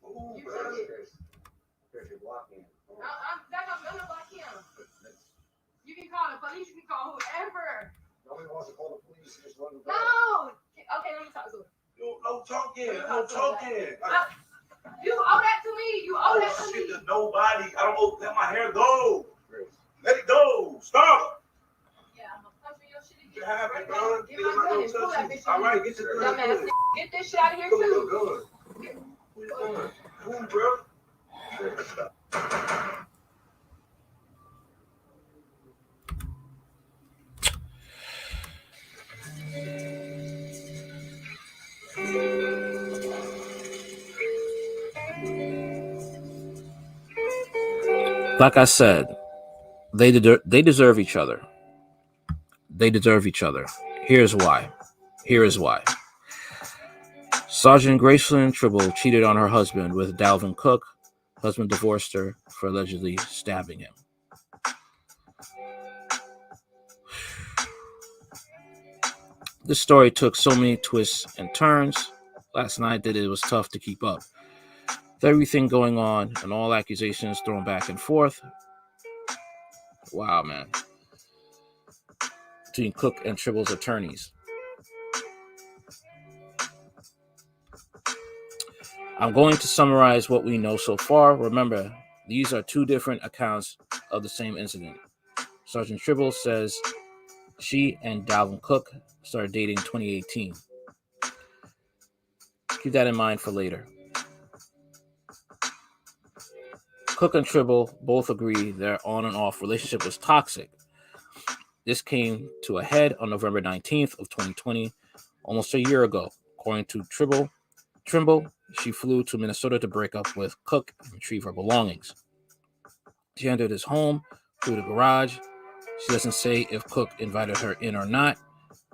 Ooh, You bro. took it. There's your block in. I'm gonna block him. You can call the police. You can call whoever. Nobody wants to call the police. Just run the No. Okay, let me talk to him. No talking. No talking. You owe that to me. You owe that to me. Shit to nobody. I don't owe. Let my hair go. Let it go. Stop. Yeah, I'm gonna punch your shit again. You have it, bro. Get my gun and pull that bitch. All right, get your gun. Dumbass. Get this shit out of here Pull too. your gun. Pull your gun. Move, bro. Like I said, they deserve each other. They deserve each other. Here's why. Here is why. Sergeant GracelynTrimble cheated on her husband with Dalvin Cook. Husband divorced her for allegedly stabbing him. This story took so many twists and turns last night that it was tough to keep up. With everything going on and all accusations thrown back and forth. Wow, man. Between Cook and Trimble's attorneys. I'm going to summarize what we know so far. Remember, these are two different accounts of the same incident. Sergeant Trimble says she and Dalvin Cook started dating in 2018. Keep that in mind for later. Cook and Trimble both agree their on and off relationship was toxic. This came to a head on November 19th of 2020, almost a year ago. According to Trimble, she flew to Minnesota to break up with Cook and retrieve her belongings. She entered his home through the garage. She doesn't say if Cook invited her in or not.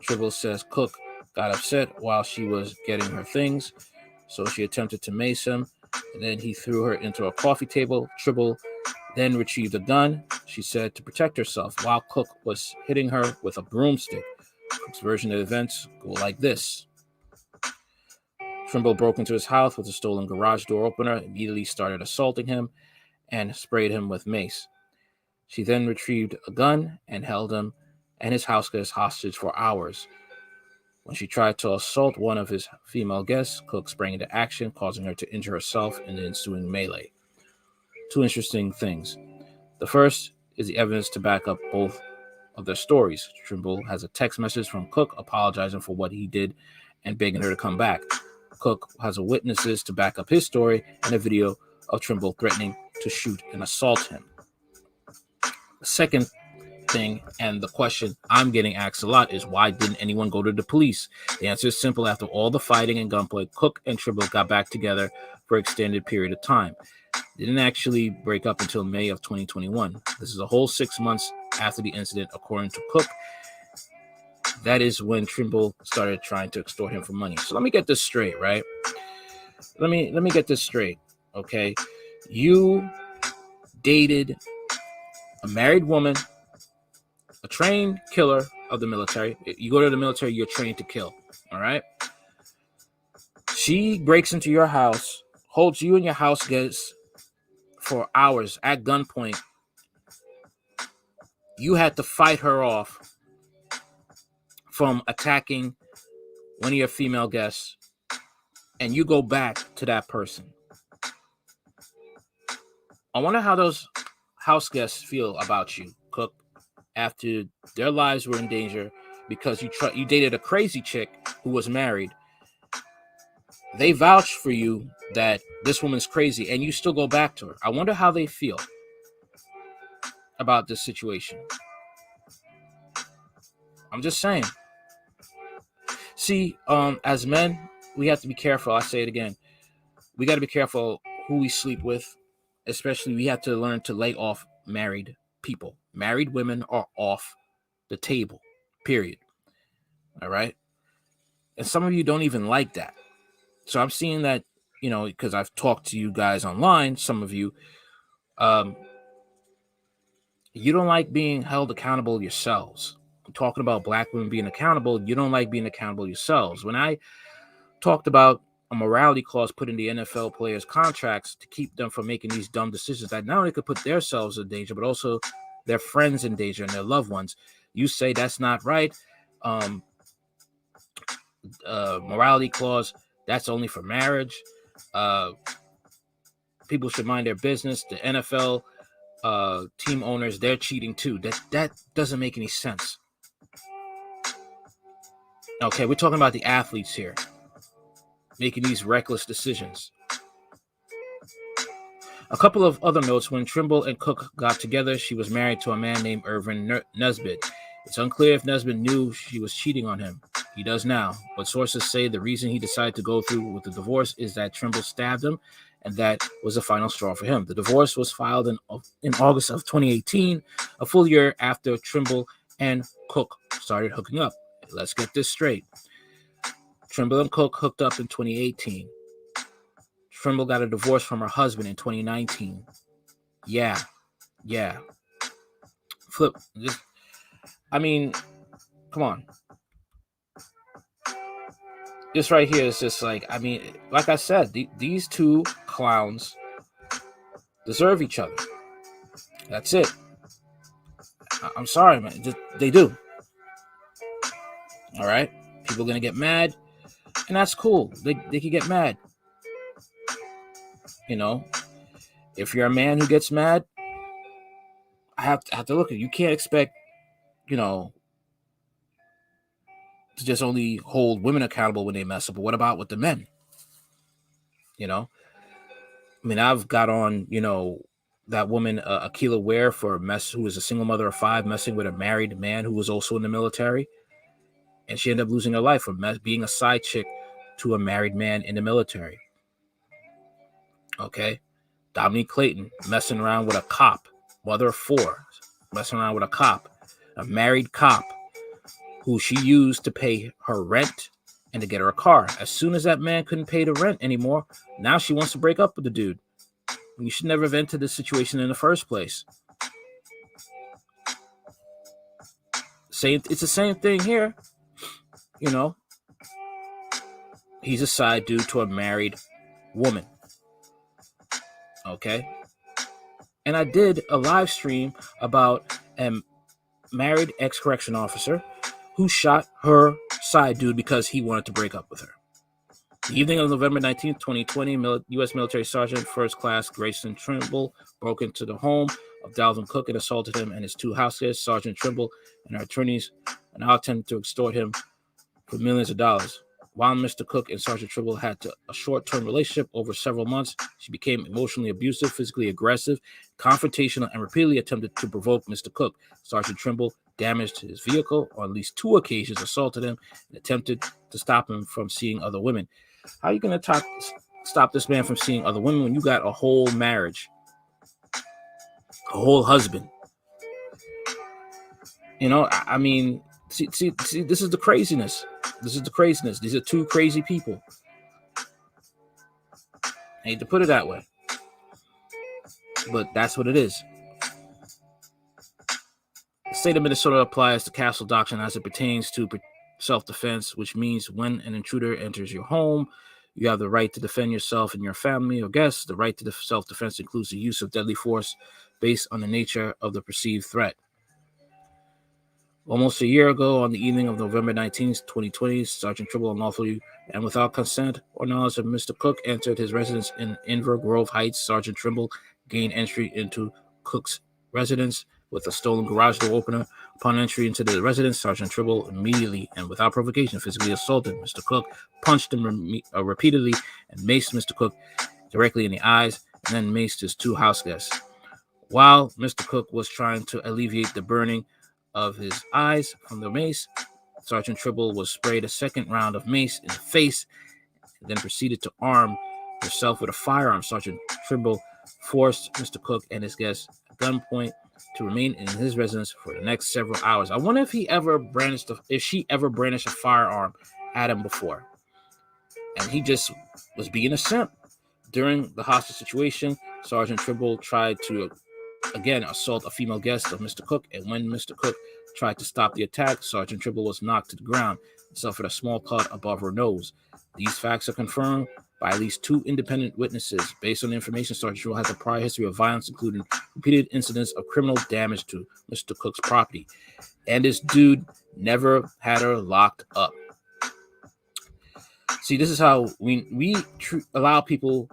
Trimble says Cook got upset while she was getting her things, so she attempted to mace him, and then he threw her into a coffee table. Trimble then retrieved a gun, she said, to protect herself, while Cook was hitting her with a broomstick. Cook's version of events go like this. Trimble broke into his house with a stolen garage door opener, immediately started assaulting him, and sprayed him with mace. She then retrieved a gun and held him and his house guest hostage for hours. When she tried to assault one of his female guests, Cook sprang into action, causing her to injure herself in the ensuing melee. Two interesting things. The first is the evidence to back up both of their stories. Trimble has a text message from Cook apologizing for what he did and begging her to come back. Cook has witnesses to back up his story and a video of Trimble threatening to shoot and assault him. The second thing, and the question I'm getting asked a lot, is why didn't anyone go to the police? The answer is simple. After all the fighting and gunplay, Cook and Trimble got back together for an extended period of time. They didn't actually break up until May of 2021. This is a whole 6 months after the incident, according to Cook. That is when Trimble started trying to extort him for money. So let me get this straight, right? Let me get this straight, okay? You dated a married woman, a trained killer of the military. You go to the military, you're trained to kill, all right? She breaks into your house, holds you and your house guests for hours at gunpoint. You had to fight her off from attacking one of your female guests, and you go back to that person. I wonder how those house guests feel about you, Cook, after their lives were in danger because you dated a crazy chick who was married. They vouched for you that this woman's crazy, and you still go back to her. I wonder how they feel about this situation. I'm just saying. See, as men, we have to be careful. I say it again. We got to be careful who we sleep with. Especially, we have to learn to lay off married people. Married women are off the table, period. All right? And some of you don't even like that. So I'm seeing that, because I've talked to you guys online, some of you, you don't like being held accountable yourselves. I'm talking about black women being accountable. You don't like being accountable yourselves. When I talked about a morality clause put in the NFL players' contracts to keep them from making these dumb decisions that not only could put themselves in danger, but also their friends in danger and their loved ones. You say that's not right. Morality clause, that's only for marriage. People should mind their business. The NFL team owners, they're cheating too. That doesn't make any sense. Okay, we're talking about the athletes here making these reckless decisions. A couple of other notes: when Trimble and Cook got together, she was married to a man named Irvin Nesbitt. It's unclear if Nesbitt knew she was cheating on him. He does now, but sources say the reason he decided to go through with the divorce is that Trimble stabbed him, and that was the final straw for him. The divorce was filed in August of 2018, a full year after Trimble and Cook started hooking up. Let's get this straight. Trimble and Cook hooked up in 2018. Trimble got a divorce from her husband in 2019. Yeah. Flip. I mean, come on. This right here is just like, I mean, like I said, these two clowns deserve each other. That's it. I'm sorry, man. They do. All right? People are going to get mad, and that's cool. They can get mad. You know, if you're a man who gets mad, I have to look at you. You can't expect, to just only hold women accountable when they mess up. But what about with the men? I mean, I've got on, that woman, Akilah Ware, who was a single mother of 5, messing with a married man who was also in the military. And she ended up losing her life for being a side chick to a married man in the military. Okay. Dominique Clayton messing around with a cop, mother of 4, messing around with a married cop who she used to pay her rent and to get her a car. As soon as that man couldn't pay the rent anymore, now she wants to break up with the dude. You should never have entered this situation in the first place. It's the same thing here. He's a side dude to a married woman. Okay. And I did a live stream about a married ex-correction officer who shot her side dude because he wanted to break up with her. The evening of November 19th, 2020, U.S. military sergeant first class GracelynTrimble broke into the home of Dalvin Cook and assaulted him and his 2 house guests. Sergeant Trimble and her attorneys are now attempting to extort him for millions of dollars. While Mr. Cook and Sergeant Trimble had a short-term relationship over several months, she became emotionally abusive, physically aggressive, confrontational, and repeatedly attempted to provoke Mr. Cook. Sergeant Trimble damaged his vehicle on at least 2 occasions, assaulted him, and attempted to stop him from seeing other women. How are you going to stop this man from seeing other women when you got a whole marriage, a whole husband? I mean, see, this is the craziness. These are 2 crazy people. I hate to put it that way, but that's what it is. The state of Minnesota applies the castle doctrine as it pertains to self-defense, which means when an intruder enters your home, you have the right to defend yourself and your family or guests. The right to self-defense includes the use of deadly force based on the nature of the perceived threat. Almost a year ago, on the evening of November 19th, 2020, Sergeant Trimble unlawfully and without consent or knowledge of Mr. Cook entered his residence in Inver Grove Heights. Sergeant Trimble gained entry into Cook's residence with a stolen garage door opener. Upon entry into the residence, Sergeant Trimble immediately and without provocation physically assaulted Mr. Cook, punched him repeatedly, and maced Mr. Cook directly in the eyes, and then maced his 2 house guests. While Mr. Cook was trying to alleviate the burning of his eyes from the mace, Sergeant Trimble was sprayed a second round of mace in the face, and then proceeded to arm herself with a firearm. Sergeant Trimble forced Mr. Cook and his guests at gunpoint to remain in his residence for the next several hours. I wonder if she ever brandished a firearm at him before, and he just was being a simp. During the hostage situation, Sergeant Trimble tried to again assault a female guest of Mr. Cook, and when Mr. Cook tried to stop the attack, Sergeant Trimble was knocked to the ground. suffered a small cut above her nose. These facts are confirmed by at least 2 independent witnesses. Based on the information, Sergeant Trimble has a prior history of violence, including repeated incidents of criminal damage to Mr. Cook's property. And this dude never had her locked up. See, this is how we allow people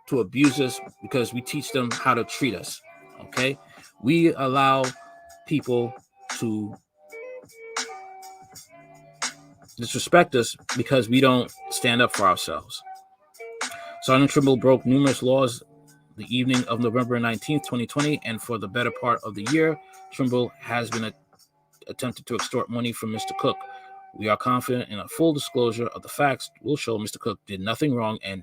to abuse us because we teach them how to treat us. Okay? We allow people to disrespect us because we don't stand up for ourselves. Sergeant Trimble broke numerous laws the evening of November 19th, 2020, and for the better part of the year, Trimble has been attempted to extort money from Mr. Cook. We are confident in a full disclosure of the facts will show Mr. Cook did nothing wrong, and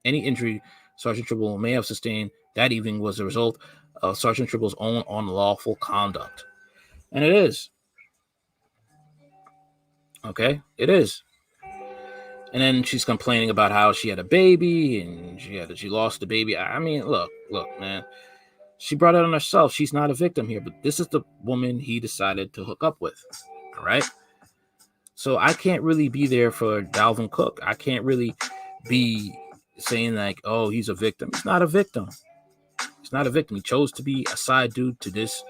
any injury Sergeant Trimble may have sustained that evening was the result of Sergeant Trimble's own unlawful conduct. And it is. Okay? It is. And then she's complaining about how she had a baby and she lost the baby. I mean, look, man. She brought it on herself. She's not a victim here, but this is the woman he decided to hook up with. All right? So I can't really be there for Dalvin Cook. I can't really be saying like, oh, he's a victim. He's not a victim. He's not a victim. He chose to be a side dude to this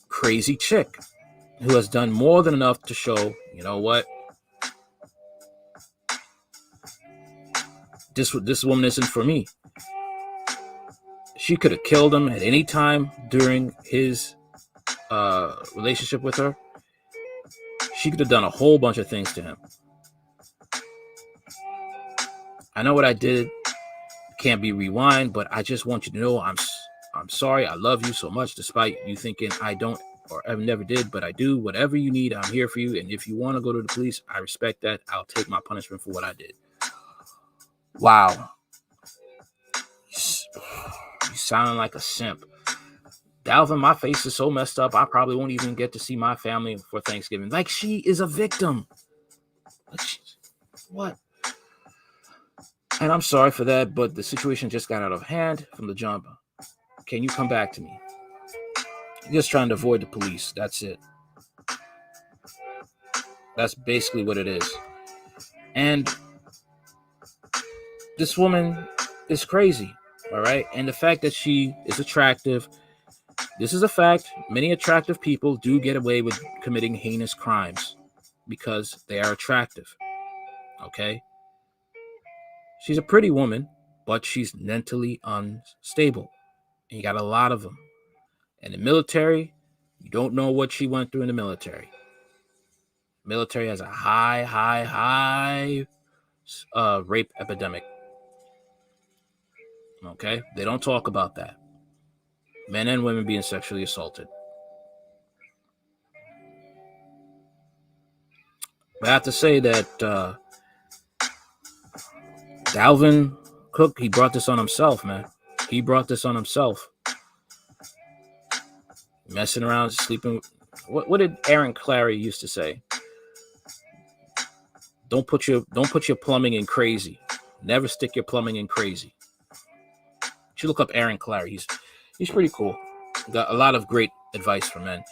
crazy chick who has done more than enough to show, you know what? This woman isn't for me. She could have killed him at any time during his relationship with her. She could have done a whole bunch of things to him. I know what I did can't be rewind, but I just want you to know I'm sorry. I love you so much, despite you thinking I don't or ever never did, but I do. Whatever you need, I'm here for you. And if you want to go to the police, I respect that. I'll take my punishment for what I did. Wow. You sound like a simp. Dalvin, my face is so messed up, I probably won't even get to see my family for Thanksgiving. Like, she is a victim. Like, what? And I'm sorry for that, but the situation just got out of hand from the jump. Can you come back to me? Just trying to avoid the police. That's it. That's basically what it is. And this woman is crazy, all right? And the fact that she is attractive, this is a fact. Many attractive people do get away with committing heinous crimes because they are attractive, okay? She's a pretty woman, but she's mentally unstable. And you got a lot of them. In the military, you don't know what she went through in the military. Military has a high rape epidemic. Okay? They don't talk about that. Men and women being sexually assaulted. But I have to say that Dalvin Cook, he brought this on himself, man. He brought this on himself. Messing around, sleeping. What did Aaron Clary used to say? Don't put your plumbing in crazy. Never stick your plumbing in crazy. You should look up Aaron Clary. He's pretty cool. Got a lot of great advice for men.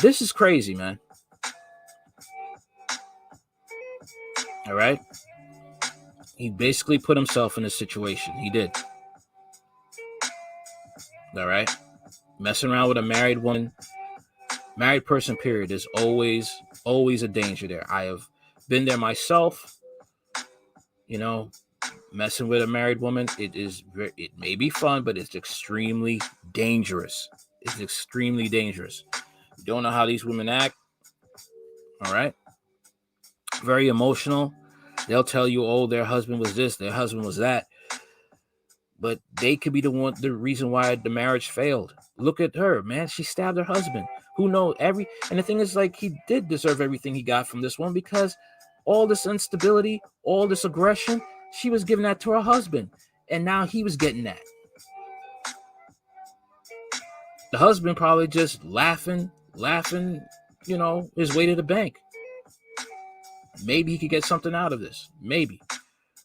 This is crazy, man. All right? He basically put himself in this situation. He did. All right? Messing around with a married woman, married person, period, is always a danger there. I have been there myself. You know, messing with a married woman, it may be fun, but it's extremely dangerous. It's extremely dangerous. You don't know how these women act. All right? Very emotional. They'll tell you, oh, their husband was this, their husband was that. But they could be the reason why the marriage failed. Look at her, man. She stabbed her husband. Who knows? And the thing is, like, he did deserve everything he got from this one, because all this instability, all this aggression, she was giving that to her husband. And now he was getting that. The husband probably just laughing, you know, his way to the bank. Maybe he could get something out of this. Maybe.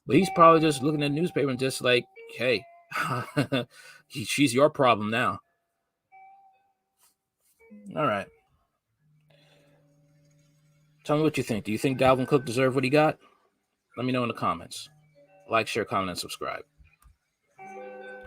But he's probably just looking at the newspaper and just like, hey, she's your problem now. All right. Tell me what you think. Do you think Dalvin Cook deserved what he got? Let me know in the comments. Like, share, comment, and subscribe.